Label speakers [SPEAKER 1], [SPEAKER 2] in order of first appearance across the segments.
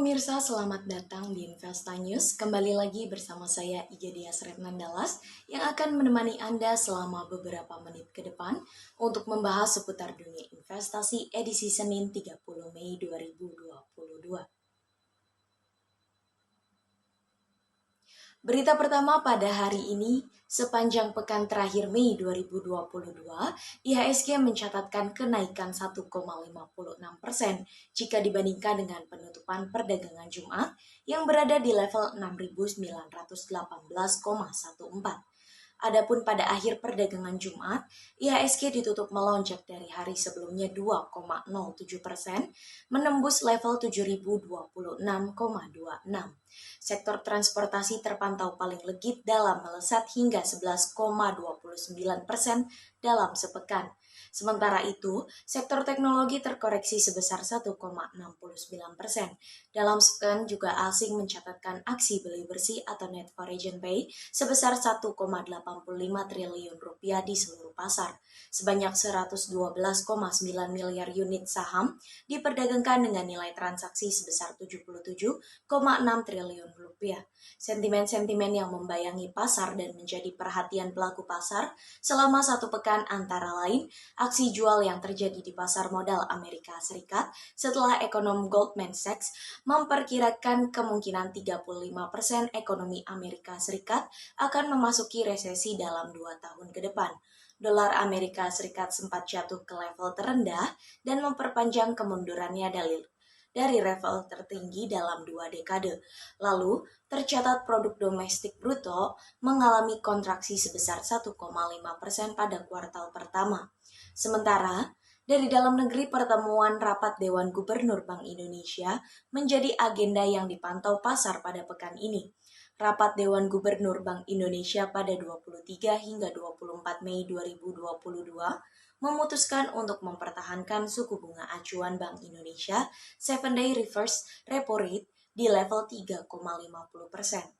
[SPEAKER 1] pemirsa, selamat datang di Investa News. Kembali lagi bersama saya Ija Dias Retnandalas yang akan menemani Anda selama beberapa menit ke depan untuk membahas seputar dunia investasi edisi Senin 30 Mei 2022. Berita pertama pada hari ini, sepanjang pekan terakhir Mei 2022, IHSG mencatatkan kenaikan 1,56% jika dibandingkan dengan penutupan perdagangan Jumat yang berada di level 6.918,14. Adapun pada akhir perdagangan Jumat, IHSG ditutup melonjak dari hari sebelumnya 2,07%, menembus level 7.026,26. Sektor transportasi terpantau paling legit dalam melesat hingga 11,29% dalam sepekan. Sementara itu, sektor teknologi terkoreksi sebesar 1,69%. Dalam sepekan juga asing mencatatkan aksi beli bersih atau net foreign pay sebesar 1,85 triliun rupiah di seluruh pasar. Sebanyak 112,9 miliar unit saham diperdagangkan dengan nilai transaksi sebesar 77,6 triliun rupiah. Sentimen-sentimen yang membayangi pasar dan menjadi perhatian pelaku pasar selama satu pekan antara lain aksi jual yang terjadi di pasar modal Amerika Serikat setelah ekonom Goldman Sachs memperkirakan kemungkinan 35% ekonomi Amerika Serikat akan memasuki resesi dalam 2 tahun ke depan. Dolar Amerika Serikat sempat jatuh ke level terendah dan memperpanjang kemundurannya dari level tertinggi dalam 2 dekade. Lalu, tercatat produk domestik bruto mengalami kontraksi sebesar 1,5% pada kuartal pertama. Sementara, dari dalam negeri pertemuan rapat Dewan Gubernur Bank Indonesia menjadi agenda yang dipantau pasar pada pekan ini. Rapat Dewan Gubernur Bank Indonesia pada 23 hingga 24 Mei 2022 memutuskan untuk mempertahankan suku bunga acuan Bank Indonesia 7-day reverse repo rate di level 3,50%.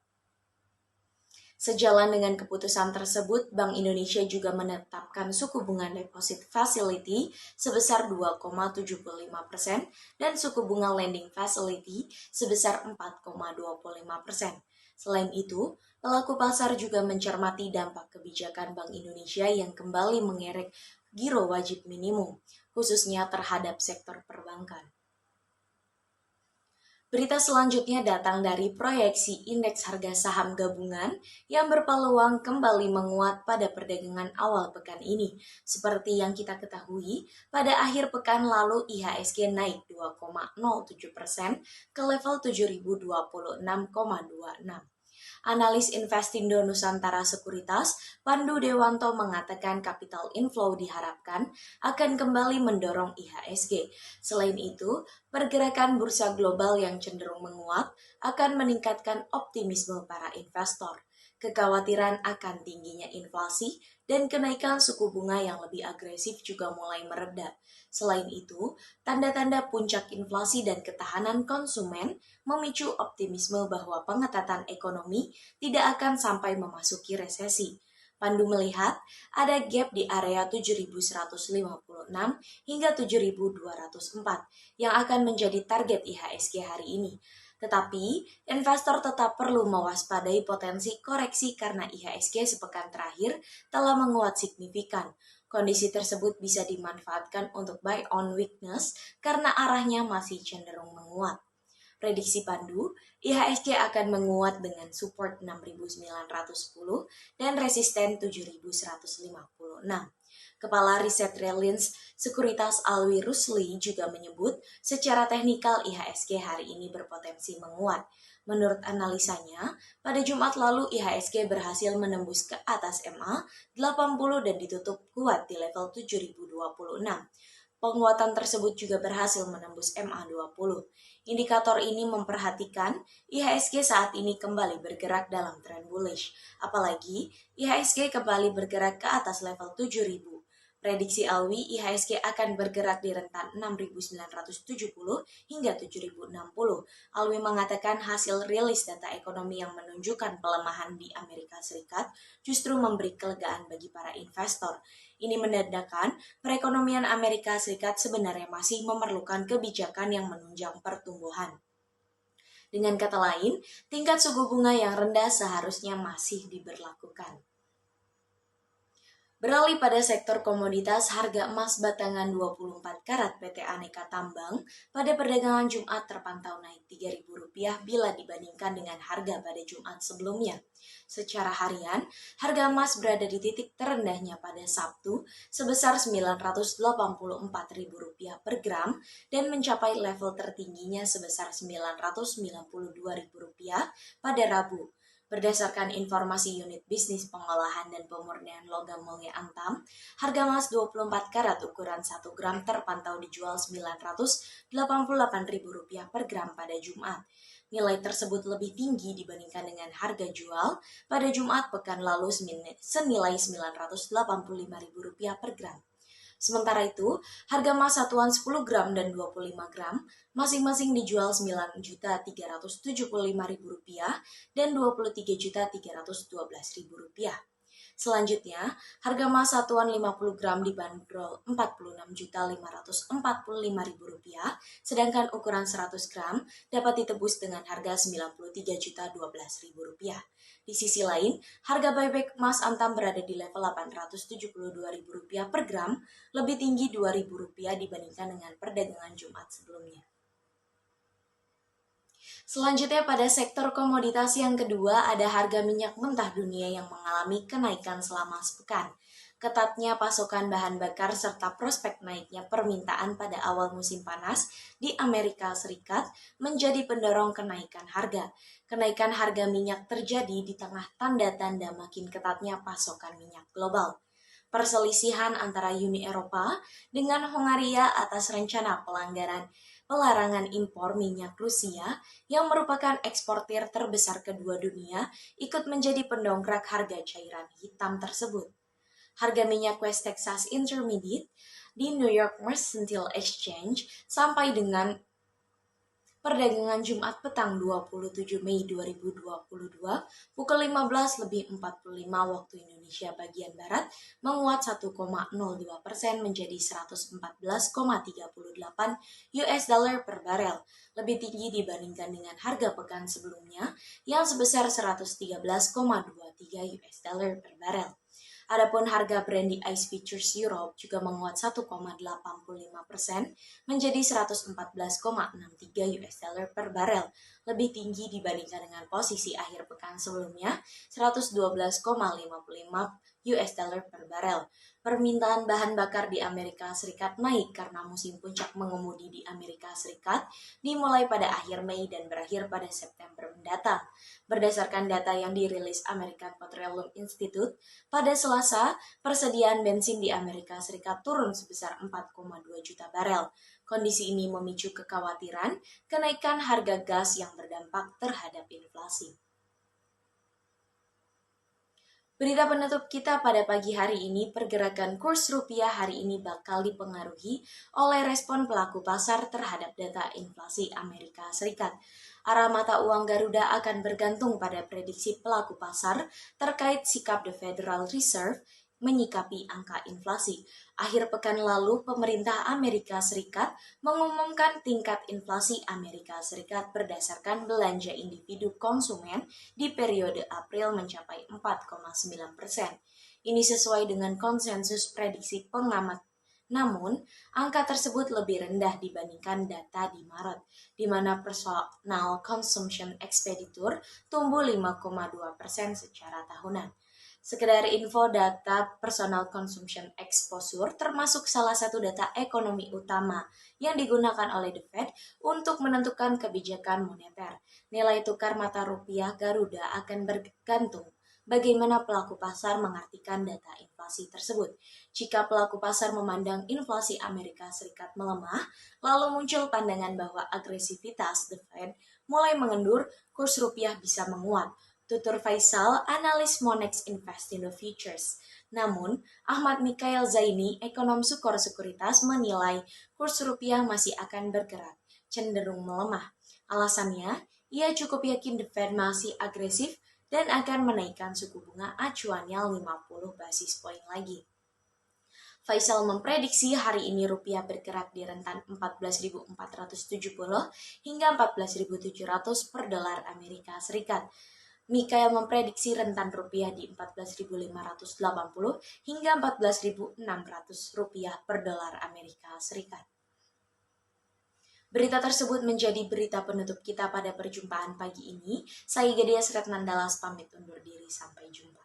[SPEAKER 1] Sejalan dengan keputusan tersebut, Bank Indonesia juga menetapkan suku bunga deposit facility sebesar 2,75% dan suku bunga lending facility sebesar 4,25%. Selain itu, pelaku pasar juga mencermati dampak kebijakan Bank Indonesia yang kembali mengerek giro wajib minimum, khususnya terhadap sektor perbankan. Berita selanjutnya datang dari proyeksi indeks harga saham gabungan yang berpeluang kembali menguat pada perdagangan awal pekan ini. Seperti yang kita ketahui, pada akhir pekan lalu IHSG naik 2,07% ke level 7.026,26. Analis Investindo Nusantara Sekuritas, Pandu Dewanto mengatakan capital inflow diharapkan akan kembali mendorong IHSG. Selain itu, pergerakan bursa global yang cenderung menguat akan meningkatkan optimisme para investor. Kekhawatiran akan tingginya inflasi dan kenaikan suku bunga yang lebih agresif juga mulai mereda. Selain itu, tanda-tanda puncak inflasi dan ketahanan konsumen memicu optimisme bahwa pengetatan ekonomi tidak akan sampai memasuki resesi. Pandu melihat ada gap di area 7.156 hingga 7.204 yang akan menjadi target IHSG hari ini. Tetapi, investor tetap perlu mewaspadai potensi koreksi karena IHSG sepekan terakhir telah menguat signifikan. Kondisi tersebut bisa dimanfaatkan untuk buy on weakness karena arahnya masih cenderung menguat. Prediksi Pandu, IHSG akan menguat dengan support 6.910 dan resisten 7.156. Kepala Riset Reliance Sekuritas Alwi Rusli juga menyebut secara teknikal IHSG hari ini berpotensi menguat. Menurut analisanya, pada Jumat lalu IHSG berhasil menembus ke atas MA 80 dan ditutup kuat di level 7.026. Penguatan tersebut juga berhasil menembus MA20. Indikator ini memperhatikan IHSG saat ini kembali bergerak dalam tren bullish. Apalagi IHSG kembali bergerak ke atas level 7.000. Prediksi Alwi, IHSG akan bergerak di rentan 6.970 hingga 7.060. Alwi mengatakan hasil rilis data ekonomi yang menunjukkan pelemahan di Amerika Serikat justru memberi kelegaan bagi para investor. Ini menandakan perekonomian Amerika Serikat sebenarnya masih memerlukan kebijakan yang menunjang pertumbuhan. Dengan kata lain, tingkat suku bunga yang rendah seharusnya masih diberlakukan. Beralih pada sektor komoditas, harga emas batangan 24 karat PT Aneka Tambang pada perdagangan Jumat terpantau naik Rp3.000 bila dibandingkan dengan harga pada Jumat sebelumnya. Secara harian, harga emas berada di titik terendahnya pada Sabtu sebesar Rp984.000 per gram dan mencapai level tertingginya sebesar Rp992.000 pada Rabu. Berdasarkan informasi unit bisnis pengolahan dan pemurnian logam mulia Antam, harga emas 24 karat ukuran 1 gram terpantau dijual Rp988.000 per gram pada Jumat. Nilai tersebut lebih tinggi dibandingkan dengan harga jual pada Jumat pekan lalu senilai Rp985.000 per gram. Sementara itu, harga emas satuan 10 gram dan 25 gram masing-masing dijual Rp9.375.000 dan Rp23.312.000. Selanjutnya, harga emas satuan 50 gram dibanderol Rp46.545.000, sedangkan ukuran 100 gram dapat ditebus dengan harga Rp93.012.000. Di sisi lain, harga buyback emas Antam berada di level Rp872.000 per gram, lebih tinggi Rp2.000 dibandingkan dengan perdagangan Jumat sebelumnya. Selanjutnya pada sektor komoditas yang kedua ada harga minyak mentah dunia yang mengalami kenaikan selama sepekan. Ketatnya pasokan bahan bakar serta prospek naiknya permintaan pada awal musim panas di Amerika Serikat menjadi pendorong kenaikan harga. Kenaikan harga minyak terjadi di tengah tanda-tanda makin ketatnya pasokan minyak global. Perselisihan antara Uni Eropa dengan Hongaria atas rencana pelarangan impor minyak Rusia yang merupakan eksportir terbesar kedua dunia ikut menjadi pendongkrak harga cairan hitam tersebut. Harga minyak West Texas Intermediate di New York Mercantile Exchange sampai dengan perdagangan Jumat petang 27 Mei 2022 pukul 15.45 waktu Indonesia bagian Barat menguat 1,02% menjadi 114,38 US dollar per barel, lebih tinggi dibandingkan dengan harga pekan sebelumnya yang sebesar 113,23 US dollar per barel. Adapun harga brandy ice futures Europe juga menguat 1,85% menjadi 114,63 US dollar per barel, lebih tinggi dibandingkan dengan posisi akhir pekan sebelumnya 112,55 US dollar per barel. Permintaan bahan bakar di Amerika Serikat naik karena musim puncak mengemudi di Amerika Serikat dimulai pada akhir Mei dan berakhir pada September mendatang. Berdasarkan data yang dirilis American Petroleum Institute, pada Selasa, persediaan bensin di Amerika Serikat turun sebesar 4,2 juta barel. Kondisi ini memicu kekhawatiran kenaikan harga gas yang berdampak terhadap inflasi. Berita penutup kita pada pagi hari ini, pergerakan kurs rupiah hari ini bakal dipengaruhi oleh respon pelaku pasar terhadap data inflasi Amerika Serikat. Arah mata uang Garuda akan bergantung pada prediksi pelaku pasar terkait sikap The Federal Reserve menyikapi angka inflasi. Akhir pekan lalu, pemerintah Amerika Serikat mengumumkan tingkat inflasi Amerika Serikat berdasarkan belanja individu konsumen di periode April mencapai 4,9%. Ini sesuai dengan konsensus prediksi pengamat. Namun, angka tersebut lebih rendah dibandingkan data di Maret, di mana personal consumption expenditure tumbuh 5,2% secara tahunan. Sekedar info, data personal consumption exposure termasuk salah satu data ekonomi utama yang digunakan oleh The Fed untuk menentukan kebijakan moneter. Nilai tukar mata rupiah Garuda akan bergantung bagaimana pelaku pasar mengartikan data inflasi tersebut. Jika pelaku pasar memandang inflasi Amerika Serikat melemah, lalu muncul pandangan bahwa agresivitas The Fed mulai mengendur, kurs rupiah bisa menguat. Tutur Faisal, analis Monex Investindo Futures. Namun, Ahmad Mikael Zaini, ekonom Sukor Sekuritas, menilai kurs rupiah masih akan bergerak, cenderung melemah. Alasannya, ia cukup yakin The Fed masih agresif dan akan menaikkan suku bunga acuannya 50 basis poin lagi. Faisal memprediksi hari ini rupiah bergerak di rentan 14.470 hingga 14.700 per dolar Amerika Serikat. Mikael memprediksi rentan rupiah di 14.580 hingga 14.600 rupiah per dolar Amerika Serikat. Berita tersebut menjadi berita penutup kita pada perjumpaan pagi ini. Saya Gedia Sretnandalas pamit undur diri. Sampai jumpa.